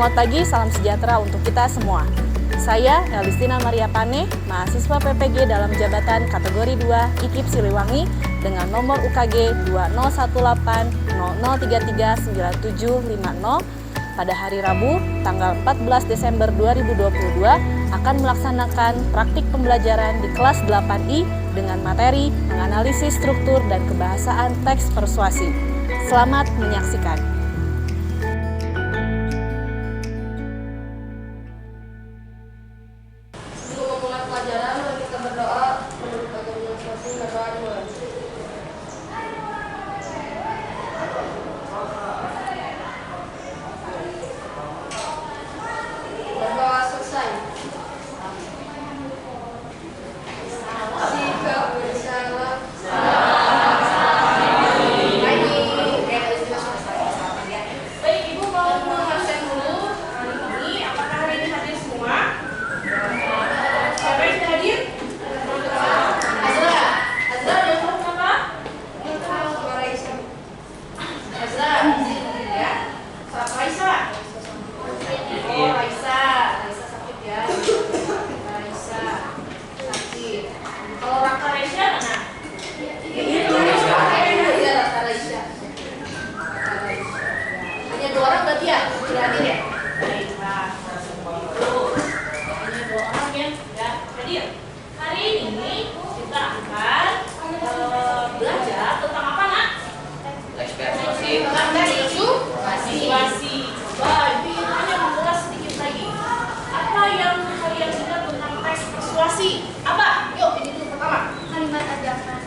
Selamat pagi, salam sejahtera untuk kita semua. Saya Elistina Maria Pane, mahasiswa PPG dalam jabatan kategori 2 IKIP Siliwangi dengan nomor UKG 201800339750 pada hari Rabu tanggal 14 Desember 2022 akan melaksanakan praktik pembelajaran di kelas 8I dengan materi menganalisis struktur dan kebahasaan teks persuasi. Selamat menyaksikan.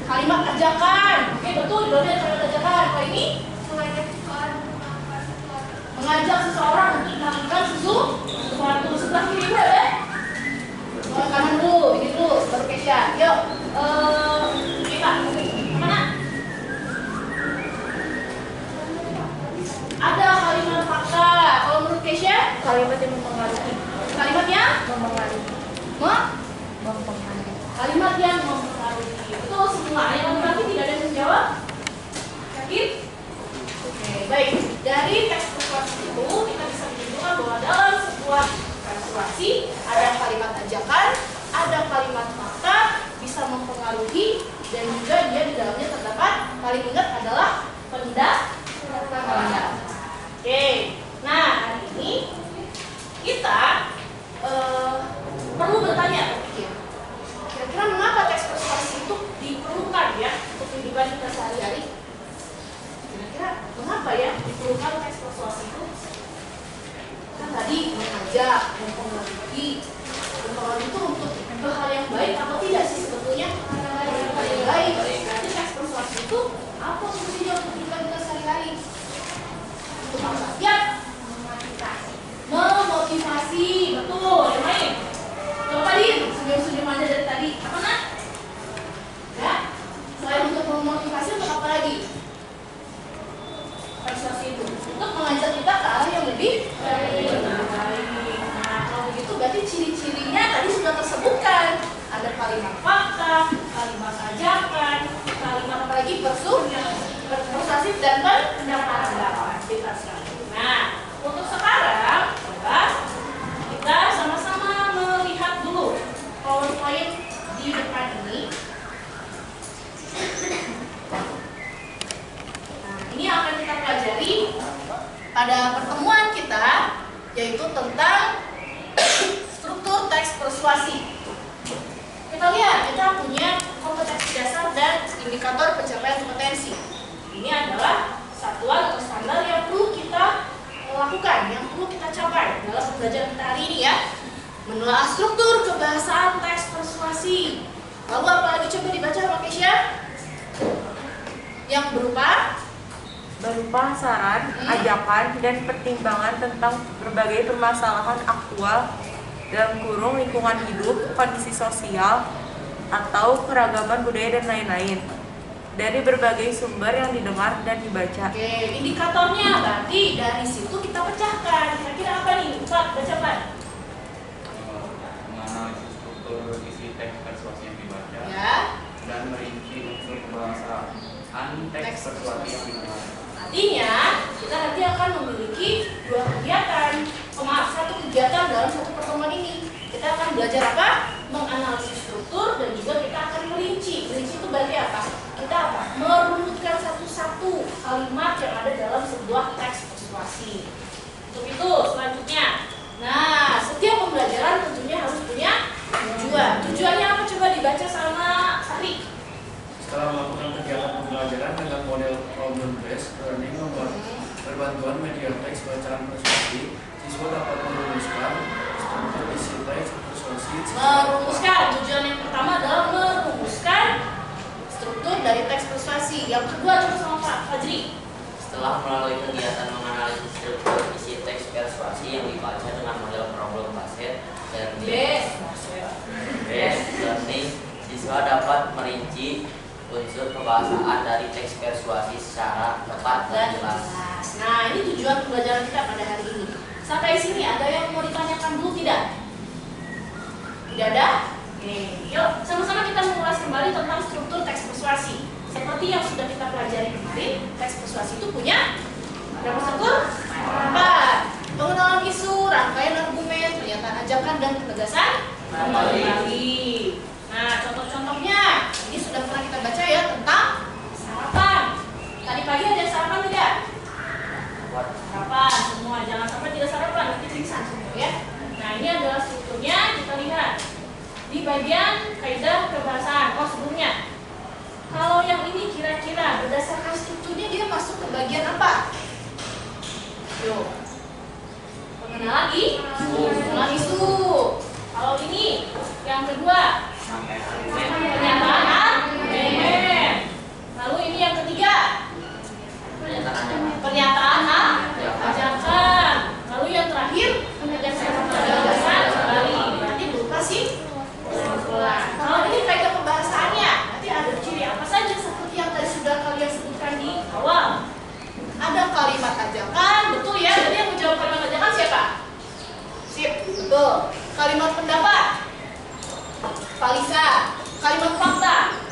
Kalimat ajakan. Oke, betul. Di dalamnya kalimat ajakan. Apa ini? Mengajak seseorang untuk melakukan sesuatu. Sebelah kiri dulu ya. Sebelah kanan dulu. Ini dulu. Baru Kesya. Yuk. Kita. Mana? Ada kalimat fakta. Kalau menurut Kesya? Kalimat yang mempengaruhi. Kalimatnya? Mempengaruhi. Mempengaruhi. Kalimat yang mempengaruhi. Betul semua. Yang berarti tidak ada yang menjawab? Yakin? Oke, baik. Dari teks persuasi itu kita bisa menunjukkan bahwa dalam sebuah persuasi ada kalimat ajakan, ada kalimat fakta, bisa mempengaruhi, dan juga dia di dalamnya terdapat paling ingat adalah pendapat. Oke. Nah, hari ini kita perlu bertanya, berpikir. Kira-kira mengapa teks persuasi itu diperlukan ya untuk kehidupan kita sehari-hari? Kira-kira mengapa ya diperlukan teks persuasi itu? Kan tadi mengajak, mempengaruhi itu untuk hal yang baik atau tidak sih sebetulnya? Hal yang baik. Berarti teks persuasi itu apa fungsinya untuk kehidupan kita sehari-hari? Untuk apa? Ya, memotivasi. Betul, yang lain. Coba tadi senyum-senyum aja dari tadi. Apa nak? Ya. Selain untuk memotivasi, untuk apa lagi? Persuasi itu untuk mengajak kita ke arah yang lebih baik. Nah, kalau begitu berarti ciri-cirinya tadi sudah tersebutkan. Ada kalimat fakta, kalimat ajakan, kalimat apa lagi? Persuasif dan pendapat. Kita sekali. Nah, untuk sekarang coba kita sama-sama melihat dulu PowerPoint di depan ini. Nah, ini yang akan kita pelajari pada pertemuan kita, yaitu tentang struktur teks persuasi. Kita lihat, kita punya kompetensi dasar dan indikator pencapaian kompetensi. Ini adalah satuan atau standar yang perlu kita lakukan, yang perlu kita capai dalam pembelajaran kita hari ini ya. Menelaah struktur kebahasaan teks persuasi. Lalu apa lagi coba dibaca Pak Kesya? Yang berupa saran, ajakan, dan pertimbangan tentang berbagai permasalahan aktual dalam kurung lingkungan hidup, kondisi sosial, atau keragaman budaya dan lain-lain dari berbagai sumber yang didengar dan dibaca. Oke, indikatornya berarti dari situ kita pecahkan. Kira-kira apa nih? Baca Pak. Menganalisis struktur isi teks persuasi yang dibaca Ya. dan merinci unsur kebahasaan teks persuasi yang didengar. Artinya kita nanti akan memiliki dua kegiatan. pembelajaran dengan model problem based learning berbantuan media teks bacaan persuasi, siswa dapat merumuskan struktur isi teks persuasi. Tujuan yang pertama adalah merumuskan struktur dari teks persuasi. Yang kedua coba sama Pak Fajri. Setelah melalui kegiatan menganalisis struktur isi teks persuasi yang dibaca dengan model problem based learning, siswa dapat merinci unsur kebahasaan dari teks persuasi secara tepat dan jelas. Nah, ini tujuan pembelajaran kita pada hari ini. Sampai sini ada yang mau ditanyakan dulu tidak? Tidak ada? Oke, yuk sama-sama kita mengulas kembali tentang struktur teks persuasi. Seperti yang sudah kita pelajari kemarin, teks persuasi itu punya berapa struktur? 4. Pengenalan isu, rangkaian argumen, pernyataan ajakan, dan penegasan kembali. Nah, contoh-contohnya ini sudah pernah kita baca ya tentang sarapan. Tadi pagi ada sarapan tidak? Sarapan semua, jangan sampai tidak sarapan, nanti pingsan semua ya. Nah, ini adalah strukturnya, kita lihat di bagian kaidah kebahasaan. Oh, sebelumnya, kalau yang ini kira-kira berdasarkan strukturnya dia masuk ke bagian apa? Yuk, pengenalan isu. Kalau ini yang kedua, pernyataan argumen. Lalu ini yang ketiga, pernyataan ajakan. Lalu yang terakhir, penegasan kembali. Berarti berupa kesimpulan. Kalau ini kaidah pembahasannya, nanti ada ciri apa saja seperti yang tadi sudah kalian sebutkan di awal. Ada kalimat ajakan, betul ya? Jadi yang menjawab kalimat ajakan siapa? Sip, betul. Kalimat pendapat, Falisa. Kalimat fakta,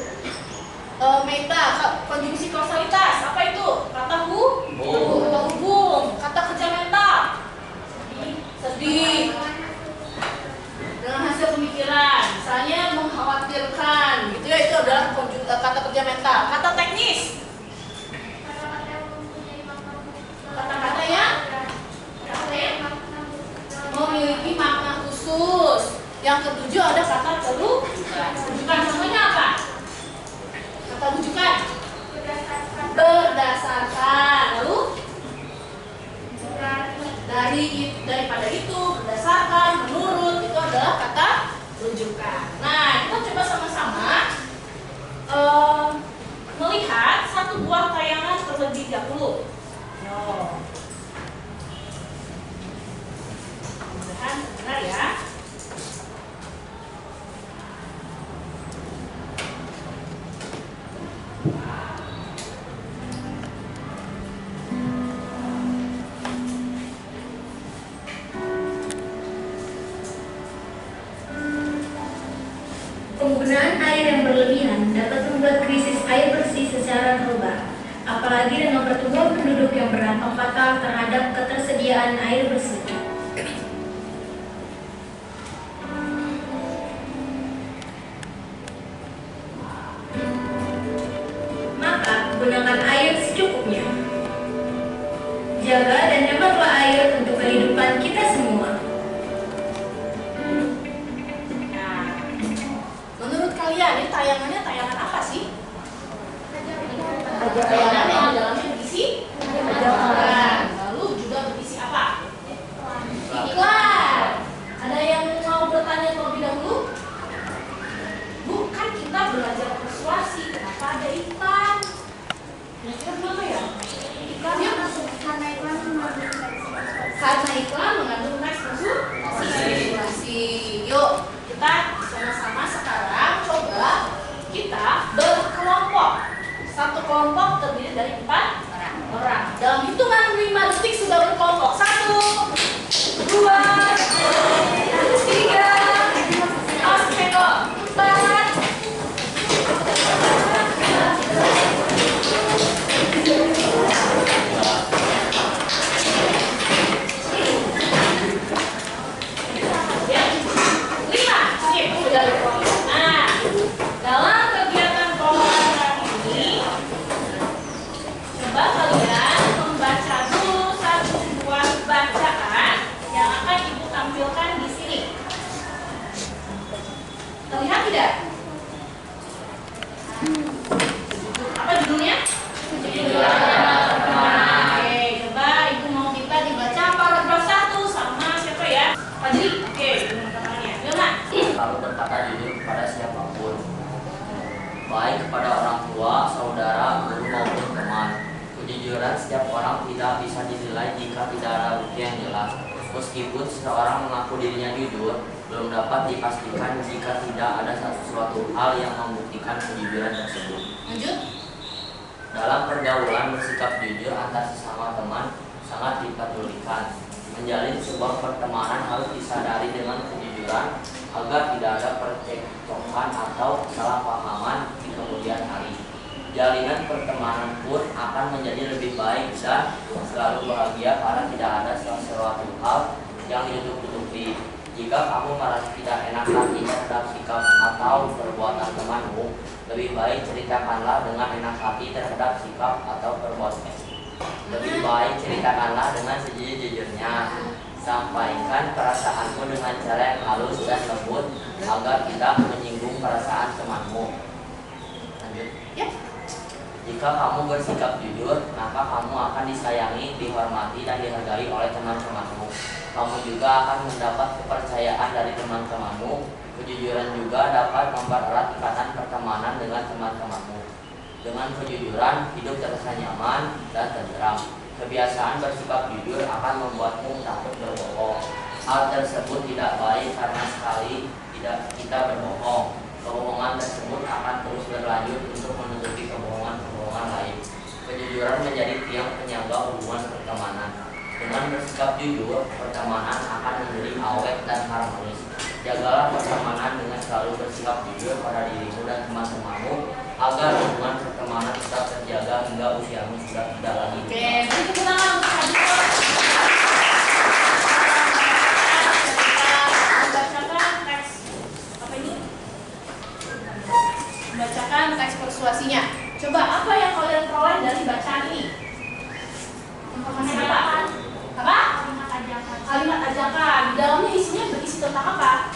meta. Konjungsi kausalitas, apa itu? Kata hubung. Kata kerja mental, sedih. Dengan hasil pemikiran, misalnya mengkhawatirkan, gitu ya, itu adalah kata kerja mental. Kata teknis, kata-kata yang memiliki makna khusus. Yang ketujuh ada kata rujukan. Contohnya apa? Kata rujukan berdasarkan. Lalu daripada itu, berdasarkan, menurut, itu adalah kata rujukan. Nah, kita coba sama-sama melihat satu buah tayangan terlebih dahulu. Mudah-mudahan benar ya. Penggunaan air yang berlebihan dapat membuat krisis air bersih secara global, apalagi dengan pertumbuhan penduduk yang berdampak fatal terhadap ketersediaan air bersih. Maka, gunakan air secukupnya. Jaga dan hematlah air untuk kehidupan kita semua. Ini tayangan apa sih? Tayangan yang di dalamnya berisi ajakan. Lalu juga berisi apa? Iklan. Ada yang mau bertanya terlebih dahulu? Bukan kita belajar persuasi, kenapa ada iklan? Kira-kira kenapa ya? Iklannya karena iklan mengandung teks persuasi. Yuk, kita sama-sama sekarang coba kita berkelompok. Satu kelompok terdiri dari 4 orang. Dalam hitungan 5 detik sudah berkelompok. 1, 2, 3, oke kok, 4. Nah, dalam kegiatan pembelajaran ini, coba kalian membaca dulu satu buah bacaan yang akan Ibu tampilkan di sini. Terlihat tidak? Apa judulnya? baik kepada orang tua, saudara, guru maupun teman. Kejujuran setiap orang tidak bisa dinilai jika tidak ada bukti yang jelas. Meskipun seseorang mengaku dirinya jujur, belum dapat dipastikan jika tidak ada sesuatu hal yang membuktikan kejujuran tersebut. Lanjut. Dalam pergaulan, bersikap jujur antar sesama teman sangat dipedulikan. Menjalin sebuah pertemanan harus disadari dengan kejujuran agar tidak ada percekcokan atau kesalahpahaman di kemudian hari. Jalinan pertemanan pun akan menjadi lebih baik dan selalu bahagia karena tidak ada sesuatu hal yang ditutup-tutupi. Jika kamu merasa tidak enak hati terhadap sikap atau perbuatan temanmu, lebih baik ceritakanlah dengan enak hati terhadap sikap atau perbuatan. Lebih baik ceritakanlah dengan sejujur-jujurnya. Sampaikan perasaanmu dengan cara yang halus dan lembut agar tidak menyinggung perasaan temanmu. Lanjut. Ya. Jika kamu bersikap jujur, maka kamu akan disayangi, dihormati, dan dihargai oleh teman-temanmu. Kamu juga akan mendapat kepercayaan dari teman-temanmu. Kejujuran juga dapat mempererat ikatan pertemanan dengan teman-temanmu. Dengan kejujuran, hidup terasa nyaman dan tenteram. Kebiasaan bersikap jujur akan membuatmu takut berbohong. Hal tersebut tidak baik karena sekali tidak kita berbohong, kebohongan tersebut akan terus berlanjut untuk menutupi kebohongan lain. Kejujuran menjadi tiang penyangga hubungan pertemanan. Dengan bersikap jujur, pertemanan akan menjadi awet dan harmonis. Jagalah pertemanan dengan selalu bersikap jujur pada dirimu dan teman-temanmu agar hubungan pertemanan tetap terjaga hingga usiamu sudah tidak lagi. Oke, beri tepuk tangan untuk Adito. Membacakan teks apa ini? Membacakan teks persuasinya. Coba apa yang kalian peroleh dari bacaan ini? Informasi apa? Apa? Kalimat ajakan. Di dalamnya isinya berisi tentang apa?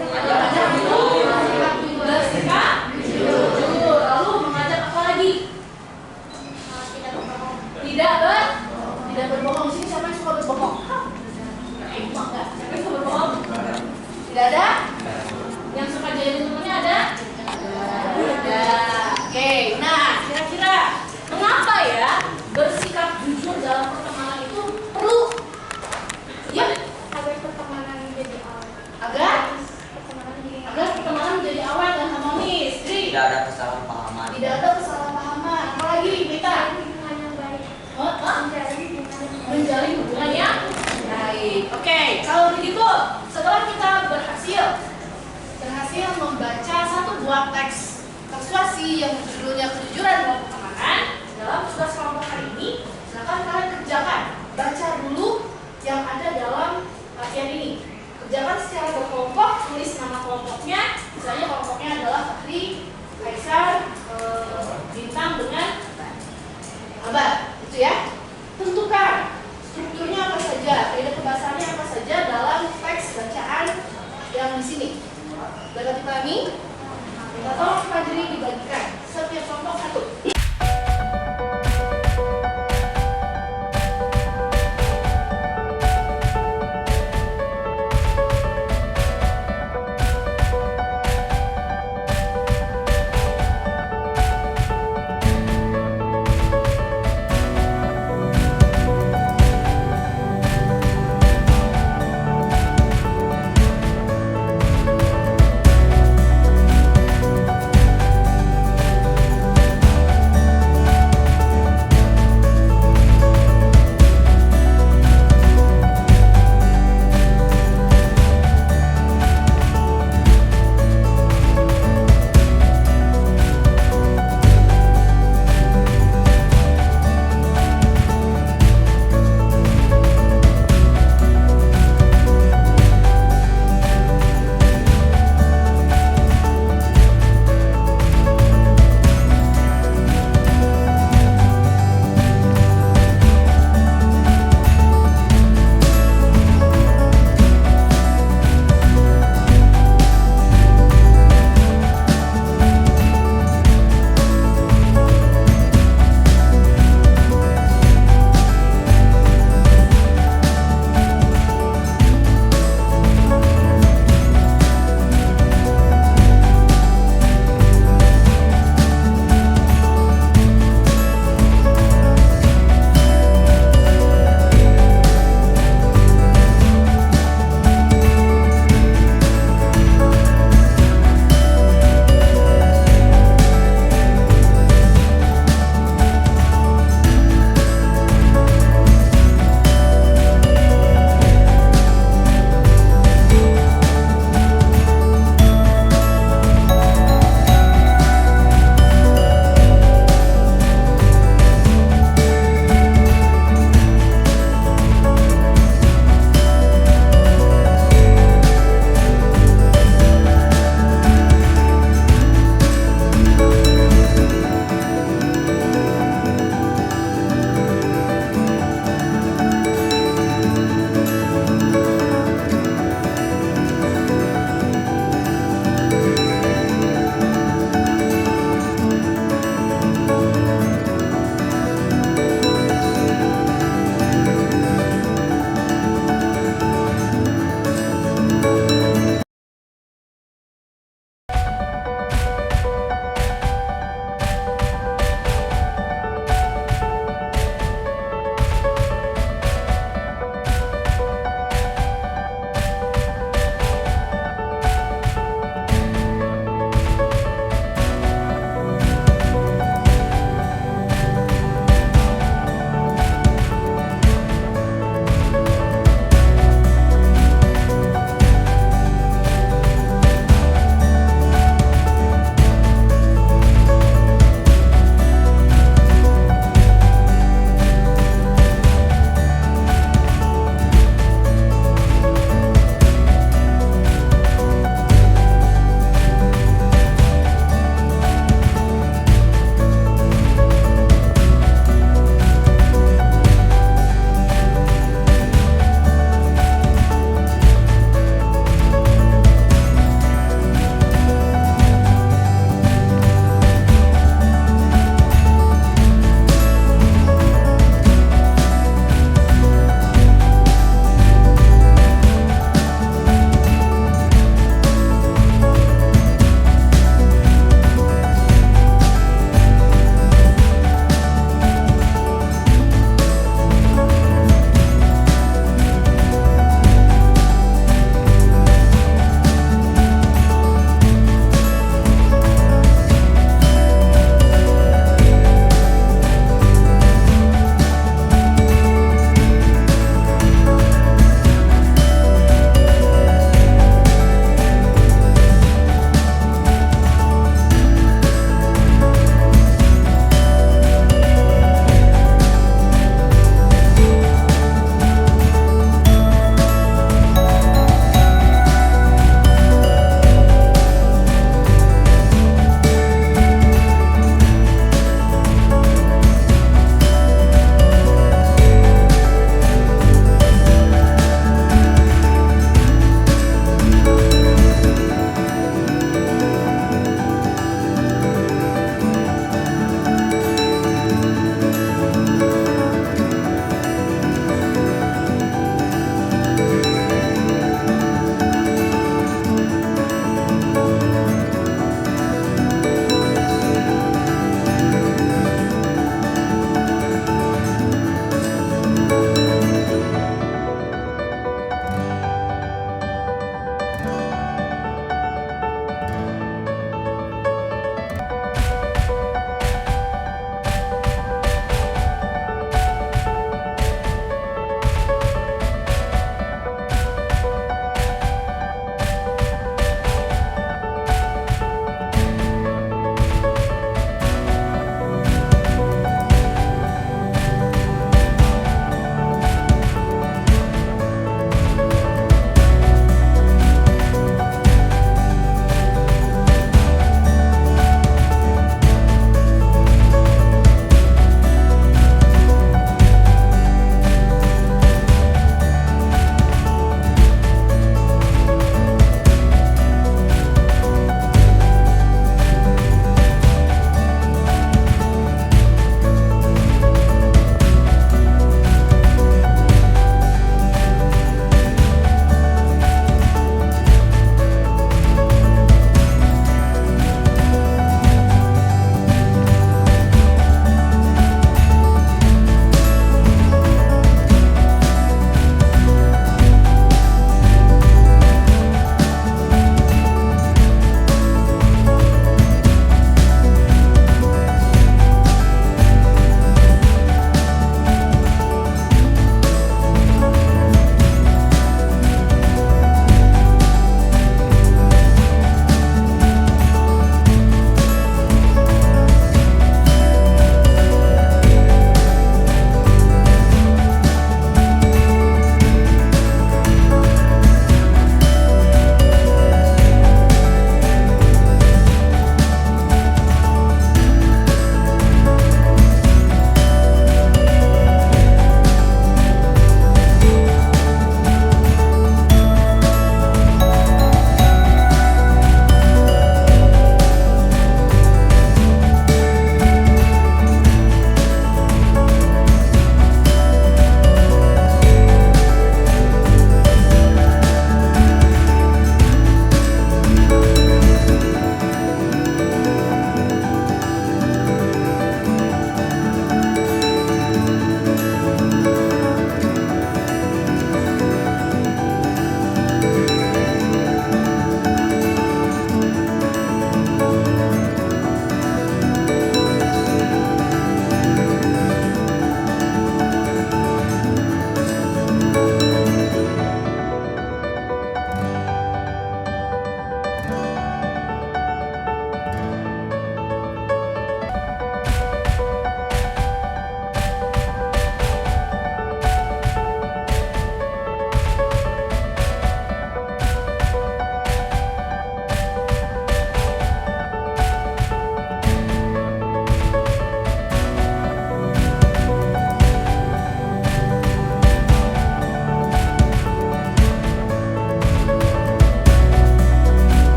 Mengajak itu bersikap jujur. Lalu mengajak apa lagi? Tidak berbohong. Di sini siapa yang suka berbohong? Enggak. Siapa yang suka berbohong? Tidak ada. Yang suka jahilin temennya ada? Ada. Oke. Nah, kira-kira mengapa ya bersikap jujur dalam pertemanan itu perlu? Ya. Agar pertemanan menjadi awet dan harmonis. Tidak ada kesalahpahaman. Tidak ada kesalahpahaman. Apalagi Mita? Menjalin hubungan yang baik. Oke, kalau begitu setelah kita berhasil membaca satu buah teks persuasi yang judulnya kejujuran dalam pertemanan, dalam tugas kelompok hari ini, silakan kalian kerjakan. Baca dulu yang ada dalam latihan ini. Kerjakan secara berkelompok, tulis nama kelompoknya. Misalnya kelompoknya adalah Fahri, Kaisar, Bintang dengan Abad, itu ya. Tentukan strukturnya apa saja, kaidah kebahasaannya apa saja dalam teks bacaan yang di sini. Dapat dipahami? Kita tolong Fajri dibagikan setiap kelompok satu.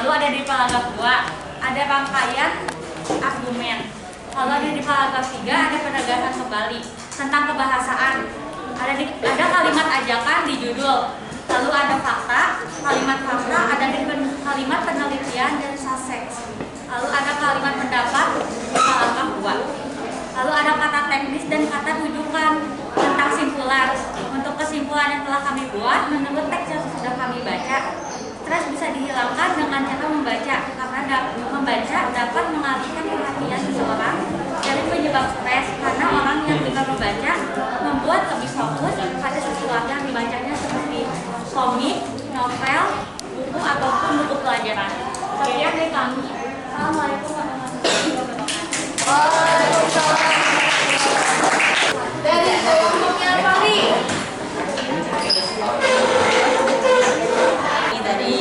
Lalu ada di paragraf 2 ada rangkaian argumen. Lalu ada di paragraf 3 ada penegasan kembali tentang kebahasaan. Ada kalimat ajakan di judul. Lalu ada fakta, kalimat fakta, ada di kalimat penelitian dan sussex. Lalu ada kalimat pendapat di paragraf 2. Lalu ada kata teknis dan kata tujukan tentang simpulan. Untuk kesimpulan yang telah kami buat menurut teks yang sudah kami baca, stres bisa dihilangkan dengan cara membaca, karena membaca dapat mengalihkan perhatian seseorang dari penyebab stres, karena orang yang juga membaca membuat lebih fokus pada sesuatu yang dibacanya seperti komik, novel, buku ataupun buku pelajaran. Sekian dari kami. Assalamualaikum warahmatullahi wabarakatuh. Dari kelompoknya Fahri. Ini dari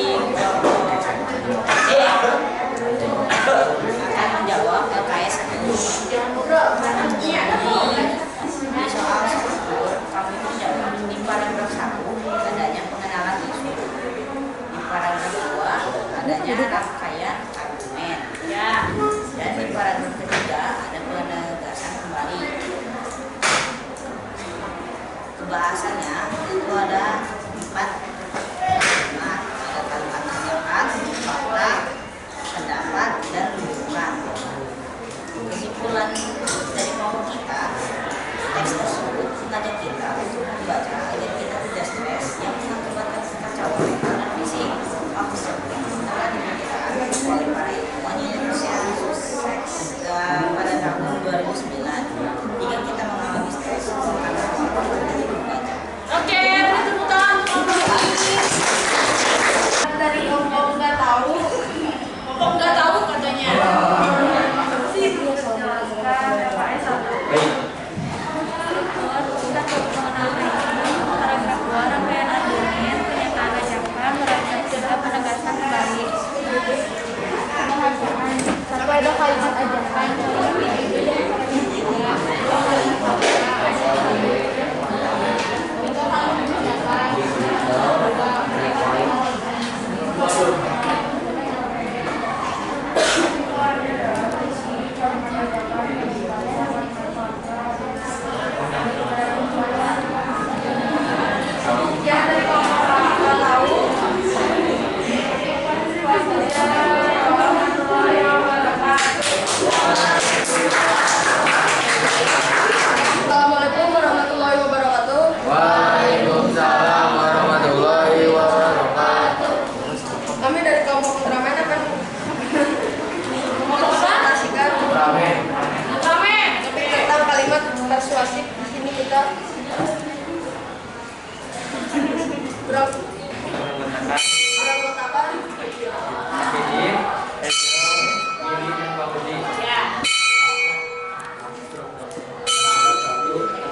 akan menjawab LKS. Di soal struktur, kami menjawab di paragraf 1 adanya pengenalan isu, di paragraf 2 adanya rangkaian argumen, dan di paragraf ketiga ada penegasan kembali. Kebahasannya itu ada 4 kalimat, ada kalimat ajakan, fakta, pendapat, dan rujukan. Kesimpulan dari kelompok kita, teks tersebut mengajak kita untuk membaca agar kita tidak stres yang mengakibatkan kekacauan mental dan fisik. Hal tersebut telah diberikan oleh para ilmuwan Indonesia sukses pada tahun 2009 hingga kita mengalami stres karena kemampuan dari membaca. Oke, beri tepuk tangan untuk kelompok ini. Dari kelompok nggak tahu, kelompok nggak tahu katanya. Sampai ada kalimat ajakan. Assalamualaikum warahmatullahi wabarakatuh. Waalaikumsalam warahmatullahi wabarakatuh. Kami dari kelompok Ultraman akan mempresentasikan tentang kalimat persuasif. Di sini kita beranggotakan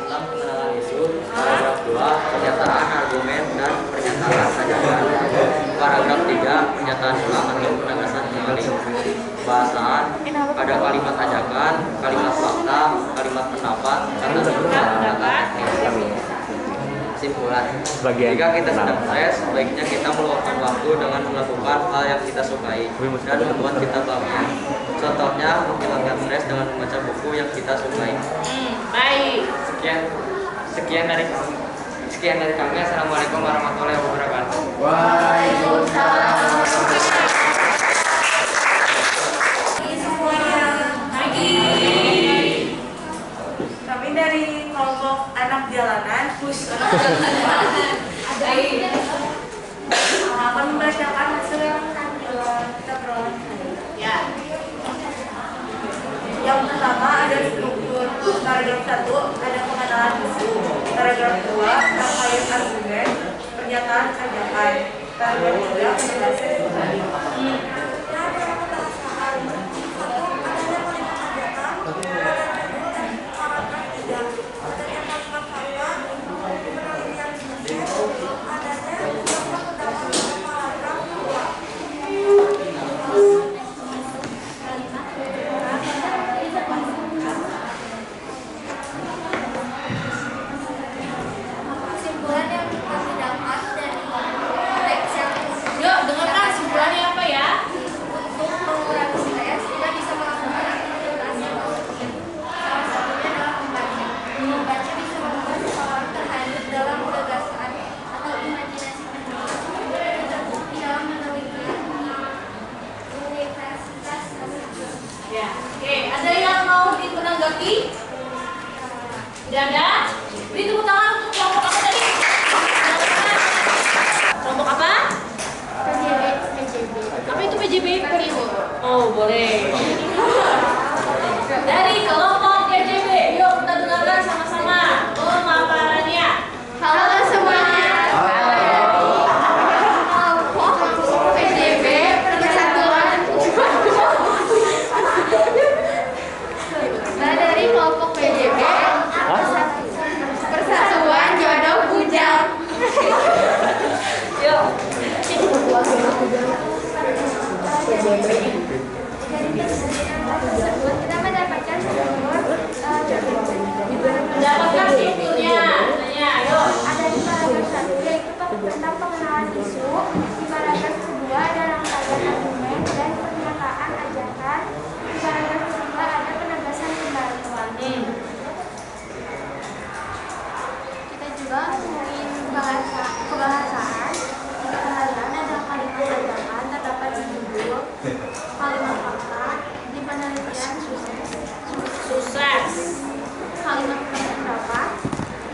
Tentang pengenalan isu, paragraf 2 pernyataan argumen dan pernyataan ajakan, paragraf 3 pernyataan ulang atau penegasan kembali. Bahasaan ada kalimat ajakan, kalimat fakta, kalimat pendapat, kata tujukan, kata teknis. Kesimpulan, jika kita sedang stres, sebaiknya kita meluangkan waktu dengan melakukan hal yang kita sukai dan membuat kita bahagia. Contohnya, menghilangkan stres dengan membaca buku yang kita sukai. baik. Sekian dari kami. Assalamualaikum warahmatullahi wabarakatuh. Waalaikumsalam. Kami dari kelompok anak jalanan akan membacakan hasil yang kita peroleh. Ya. Yang pertama ada struktur. Paragraf 1 ada pengenalan isu. Paragraf 2 rangkaian argumen, pernyataan ajakan. Paragraf 3 penjelasan kembali. Kesimpulan yang kami dapat dari teks yang PJB Oh, boleh. Dari kelompok PJB, yuk kita dengarkan sama-sama pemaparannya. Halo semuanya. Kelompok PJB Persatuan. Nah, dari kelompok PJB Persatuan Jodoh Bujang. Yuk. Kita mendapatkan Mendapatkan strukturnya. Tanya, yuk. ada di paragraf 1 yaitu tentang pengenalan isu, di paragraf kedua ada rangkaian argumen dan pernyataan ajakan, di paragraf ketiga ada penegasan kembali. Kita juga ngomongin kebahasaan. Di kebahasaan ada kalimat ajakan terdapat di judul, kalimat fakta di penelitian Sukses. kalimat pendapat,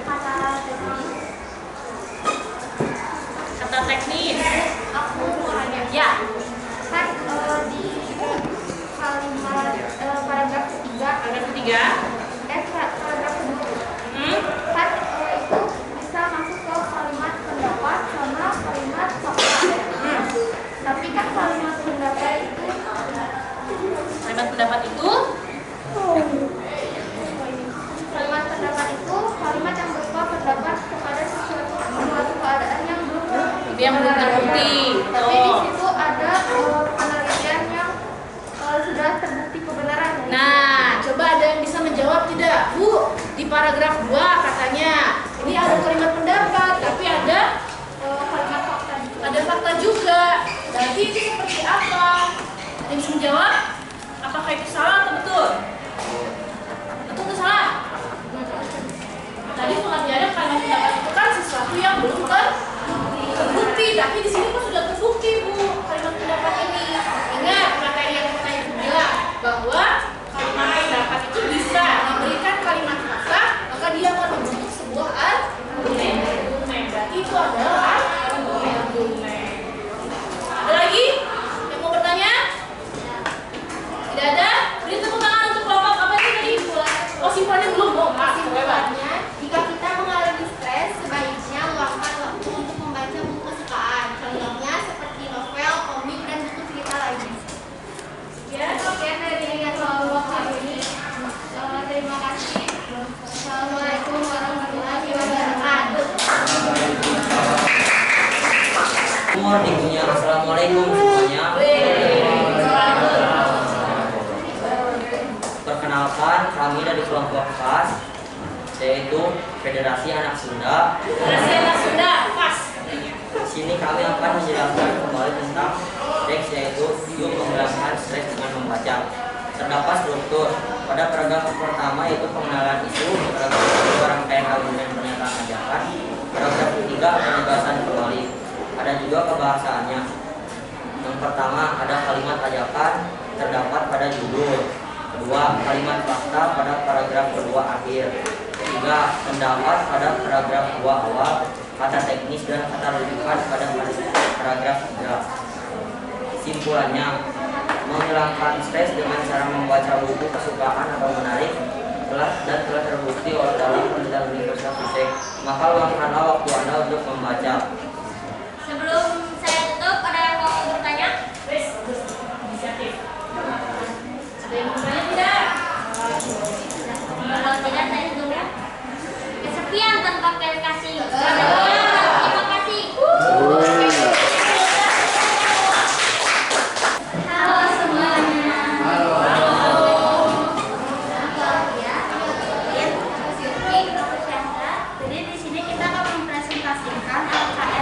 kata teknis. Kata teknis. Aku hanya Ya. kan di kalimat paragraf ketiga Paragraf ketiga. paragraf kedua kan itu bisa masuk ke kalimat pendapat sama kalimat fakta. Tapi kan kalimat pendapat itu Kalimat pendapat itu kalimat yang berupa pendapat kepada suatu keadaan yang belum terbukti. Tapi di situ ada penelitian yang sudah terbukti kebenarannya. Nah, coba ada yang bisa menjawab tidak? Bu, di paragraf 2 katanya ini ada kalimat pendapat, tapi ada Kalimat fakta juga. ada fakta juga. Berarti itu seperti apa? Ada yang bisa menjawab? Apakah itu salah atau betul? Betul atau salah? Tadi pengertiannya kalimat pendapat itu kan sesuatu yang belum terbukti, tapi di sini pun sudah terbukti, Bu, kalimat pendapat ini. Ingat materi yang kita bilang bahwa kalimat pendapat itu bisa memberikan kalimat fakta, maka dia akan membentuk sebuah argumen. Berarti itu adalah argumen. Ada lagi yang mau bertanya? Tidak ada? Beri tepuk tangan untuk kelompok apa itu tadi? Oh, simpannya belum. Oh, Mas, lewat. Jika kita mengalami stres, sebaiknya luangkan waktu untuk membaca buku kesukaan. Contohnya seperti novel, komik, dan buku cerita lainnya. Ya, sekian dari kelompok kali ini. Terima kasih. Assalamualaikum warahmatullahi wabarakatuh. Assalamualaikum semuanya. Perkenalkan, kami dari kelompok PAS, yaitu Federasi Anak Sunda. Federasi Anak Sunda, pas. Di sini kami akan menjelaskan kembali tentang teks, yaitu yuk menghilangkan stres dengan membaca. Terdapat struktur pada paragraf pertama yaitu pengenalan isu, paragraf kedua rangkaian argumen pernyataan ajakan, paragraf ketiga penegasan kembali. Ada juga kebahasaannya. Yang pertama ada kalimat ajakan terdapat pada judul. Kedua, kalimat fakta pada paragraf kedua akhir. Ketiga, pendapat pada paragraf 2 awal. Kata teknis dan kata rujukan pada paragraf 3. Simpulannya, menghilangkan stres dengan cara membaca buku kesukaan atau menarik telah terbukti oleh dalam penelitian Universitas Fisik. Maka luangkanlah waktu Anda untuk membaca. Sebelum saya tutup, ada yang mau bertanya? Inisiatif. Ada yang mau bertanya tidak? Kalau tidak, saya dulu. Kesepian tanpa verifikasi. Terima kasih. Halo semuanya. Jadi di sini kita akan mempresentasikan LKS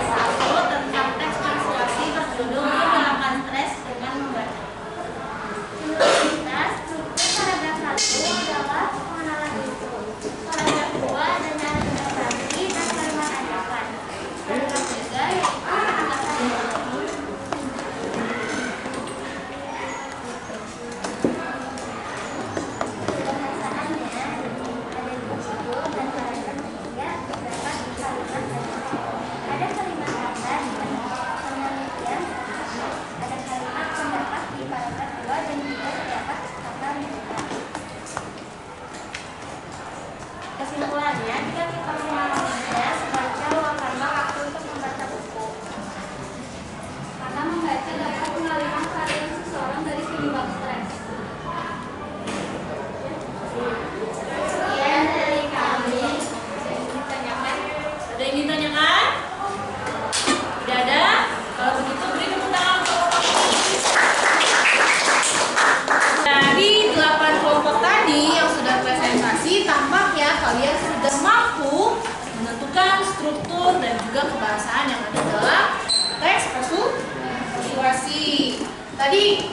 Tadi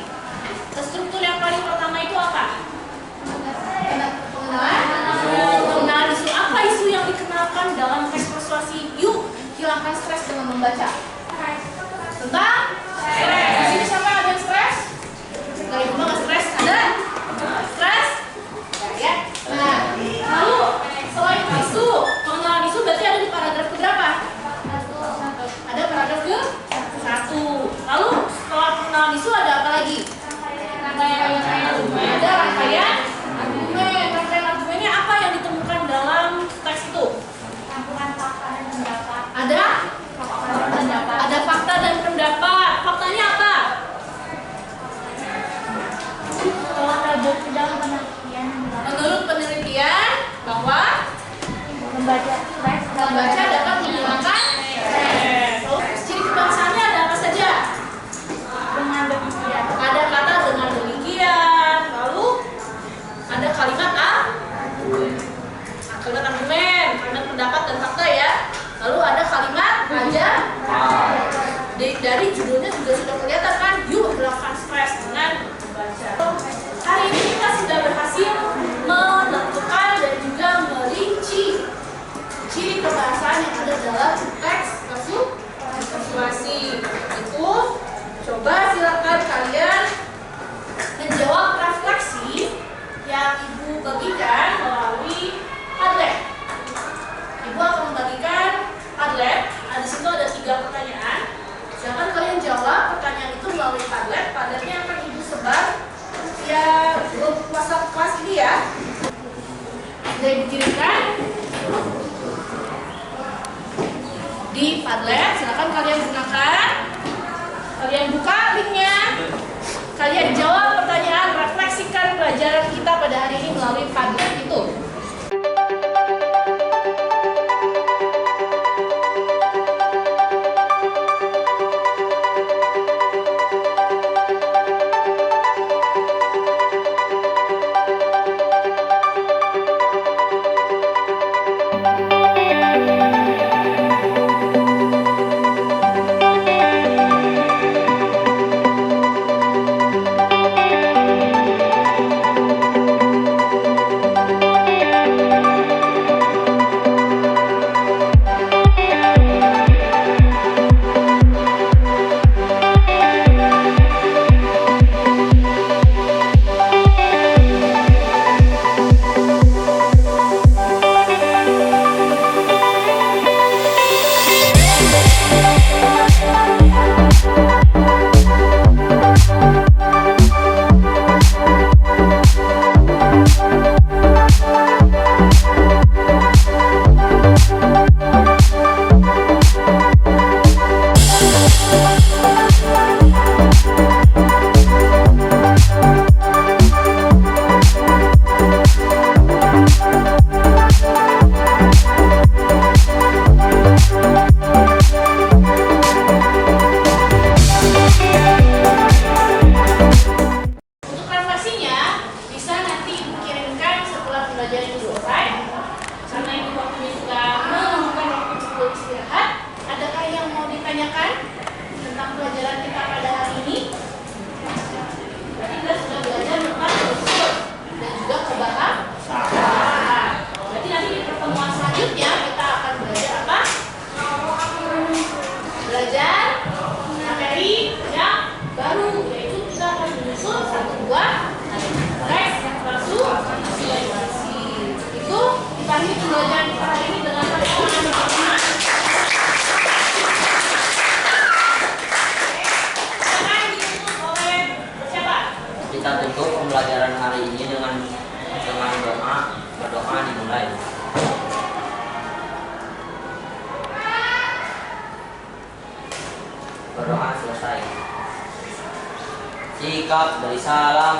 struktur yang paling pertama itu apa? Pengenalan isu. Apa isu yang dikenalkan dalam teks persuasi? Yuk, hilangkan stres dengan membaca. Tentang stres. Di sini siapa ada yang stres? Dari rumah nggak stres? Ada? Stres? Ya. Nah, lalu selain isu, pengenalan isu berarti ada di paragraf keberapa? Ada paragraf ke 1. Lalu setelah pengenalan isu ada apa lagi? Ada rangkaian argumen. Rangkaian argumennya apa yang ditemukan dalam teks itu? Ada fakta dan pendapat. Faktanya apa? Menurut penelitian bahwa membaca dapat menghilangkan stres. Ciri kebangsaannya ada apa saja? Ada kata dengan demikian. Lalu ada kalimat kalimat argumen, kalimat pendapat dan fakta ya. Lalu ada kalimat aja. Dari judulnya juga sudah kelihatan kan, yuk hilangkan stres dengan membaca. Hari ini kita sudah berhasil menentukan dan juga merinci ciri kebahasaan yang ada dalam teks persuasi. Itu coba silakan kalian menjawab refleksi yang Ibu bagikan melalui Padlet. Ibu akan membagikan Padlet. Di situ ada 3 pertanyaan. Silakan kalian jawab pertanyaan itu melalui Padlet. Padletnya akan Ibu sebar ya grup WhatsApp kelas ini ya. Sudah Ibu kirimkan di Padlet. Silakan kalian gunakan. Kalian buka linknya. Kalian jawab pertanyaan, refleksikan pelajaran kita pada hari ini melalui Padlet itu. Kita tutup pembelajaran hari ini dengan berdoa dimulai. Berdoa selesai. Sikap dari salam.